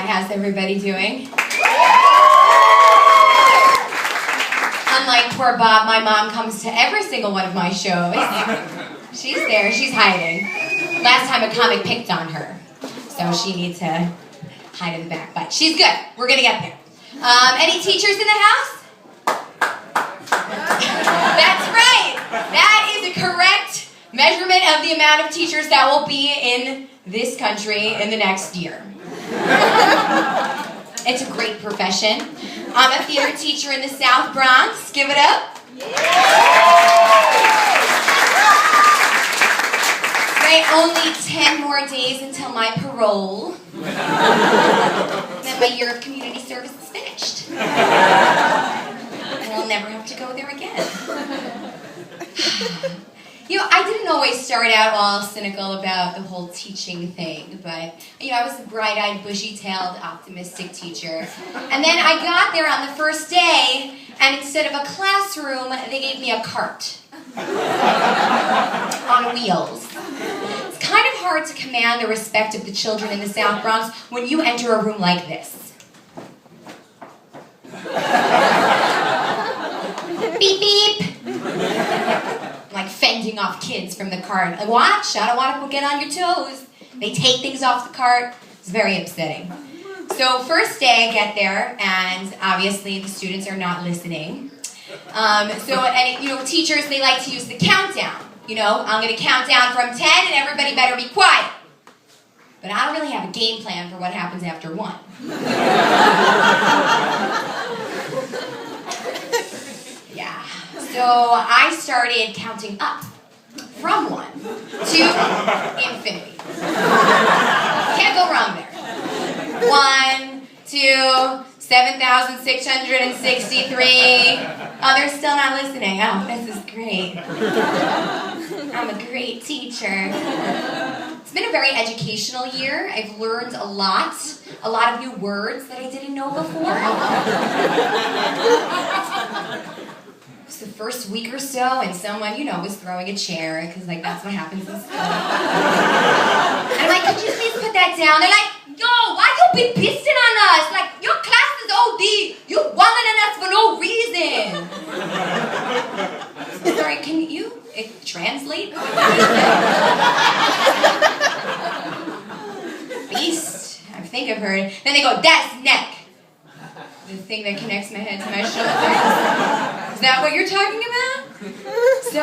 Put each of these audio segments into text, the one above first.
right, how's everybody doing? Unlike poor Bob, my mom comes to every single one of my shows. She's there, she's hiding. Last time a comic picked on her, so she needs to hide in the back, but she's good. We're gonna get there. Any teachers in the house? That's right. That is a correct measurement of the amount of teachers that will be in this country in the next year. It's a great profession. I'm a theater teacher in the South Bronx. Give it up. Right, only 10 more days until my parole. Then my year of community service is finished. And I'll never have to go there again. You know, I didn't always start out all cynical about the whole teaching thing, but, you know, I was a bright-eyed, bushy-tailed, optimistic teacher. And then I got there on the first day, and instead of a classroom, they gave me a cart. On wheels. It's kind of hard to command the respect of the children in the South Bronx when you enter a room like this. Beep, beep. Like fending off kids from the cart. Like, watch, I don't want to get on your toes. They take things off the cart. It's very upsetting. So first day I get there, and obviously the students are not listening. Teachers, they like to use the countdown. You know, I'm going to count down from 10 and everybody better be quiet. But I don't really have a game plan for what happens after 1. Yeah. So I started counting up from 1 to infinity. Can't go wrong there. 1, 2, 7,663. Oh, they're still not listening. Oh, this is great. I'm a great teacher. It's been a very educational year. I've learned a lot of new words that I didn't know before. It was the first week or so, and someone, was throwing a chair, because, that's what happens in school. And I'm like, could you please put that down? They're like, yo, why you be pissing on us? Like, your class is OD. You wilding on us for no reason. Sorry, can you translate? Beast. I think I've heard. Then they go, that's neck. The thing that connects my head to my shoulders. Is that what you're talking about? So,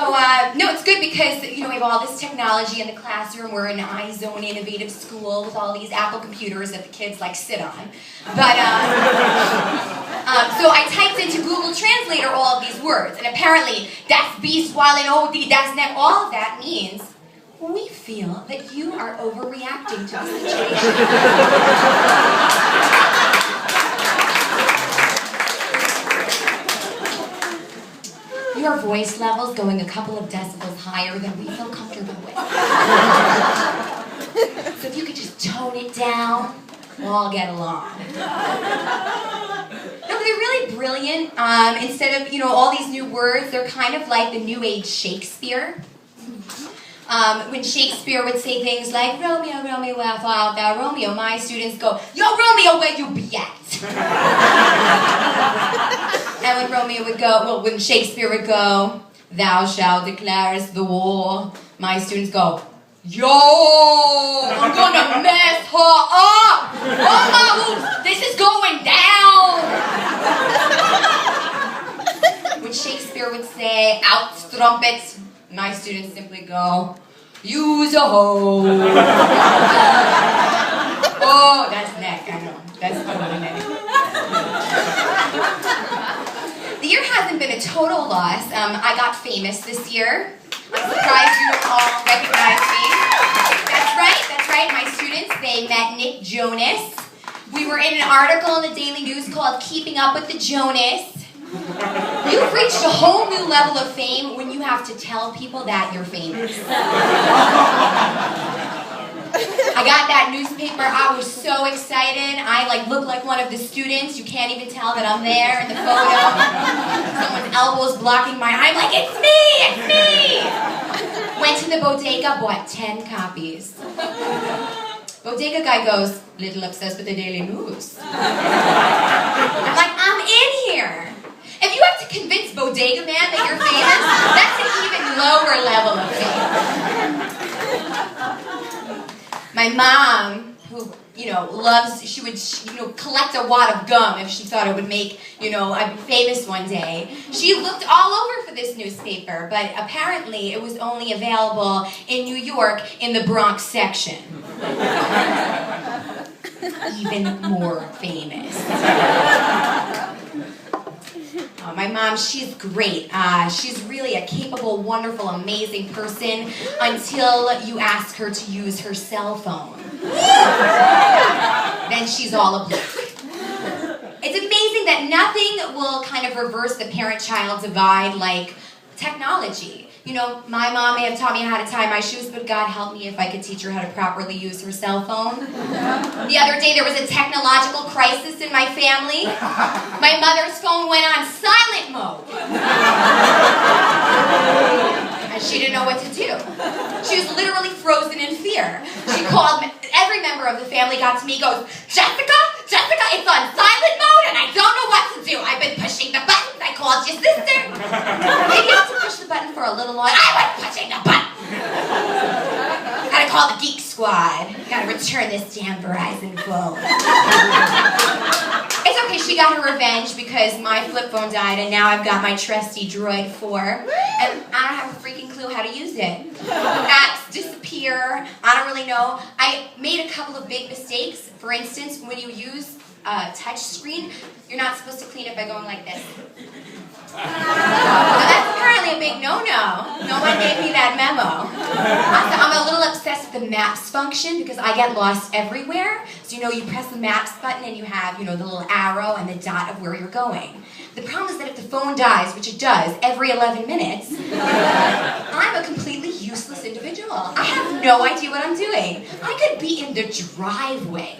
no, it's good because, we have all this technology in the classroom. We're an iZone innovative school with all these Apple computers that the kids, sit on. But, so I typed into Google Translator all of these words, and apparently, that's beast, wildin', OD, that's neck, all of that means we feel that you are overreacting to the situation. Your voice level's going a couple of decibels higher than we feel comfortable with. So if you could just tone it down, we'll all get along. No, but they're really brilliant. Instead of, all these new words, they're kind of like the new age Shakespeare. When Shakespeare would say things like, Romeo, Romeo, wherefore art thou, Romeo, my students go, yo, Romeo, where you be at? And when Shakespeare would go, thou shalt declare the war, my students go, yo, I'm gonna mess her up! Oh, this is going down! When Shakespeare would say, out strumpets, my students simply go, use a hoe. Oh, that's neck, I know. That's totally neck. The year hasn't been a total loss. I got famous this year. I'm surprised you don't all recognize me. That's right. My students, they met Nick Jonas. We were in an article in the Daily News called Keeping Up with the Jonas. You've reached a whole new level of fame when you have to tell people that you're famous. I got that newspaper. I was so excited. I look like one of the students. You can't even tell that I'm there in the photo. Someone's elbow's blocking my eye. I'm like, it's me! Went to the bodega, bought 10 copies. Bodega guy goes, little obsessed with the Daily News. I'm like, I'm in here. If you have to convince Bodega Man that you're famous, that's an even lower level of fame. My mom, who, she would, collect a wad of gum if she thought it would make, I'd be famous one day. She looked all over for this newspaper, but apparently it was only available in New York in the Bronx section. Even more famous. My mom, she's great. She's really a capable, wonderful, amazing person until you ask her to use her cell phone. Then she's all a bloke. It's amazing that nothing will kind of reverse the parent-child divide like technology. My mom may have taught me how to tie my shoes, but God help me if I could teach her how to properly use her cell phone. The other day there was a technological crisis in my family. My mother's phone went on silent mode. And she didn't know what to do. She was literally frozen in fear. She called, every member of the family got to me, goes, Jessica, it's on silent mode and I don't know what to do. I've been pushing the buttons. I called your sister. Maybe you have to push the button for a little while. I was pushing the button. Gotta call the Geek Squad. Gotta return this damn Verizon phone. It's okay, she got her revenge because my flip phone died and now I've got my trusty Droid 4 and I don't have a freaking clue how to use it. Apps disappear, I don't really know. I made a couple of big mistakes. For instance, when you use a touch screen, you're not supposed to clean it by going like this. Now, that's apparently a big no-no. No one gave me that memo. I'm a little obsessed with the maps function because I get lost everywhere. So, you press the maps button and you have, the little arrow and the dot of where you're going. The problem is that if the phone dies, which it does every 11 minutes, I'm a completely useless individual. I have no idea what I'm doing. I could be in the driveway.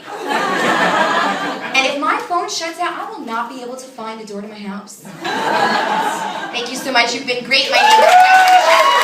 And if my phone shuts out, I will not be able to find the door to my house. Thank you so much. You've been great. My name is Schechter.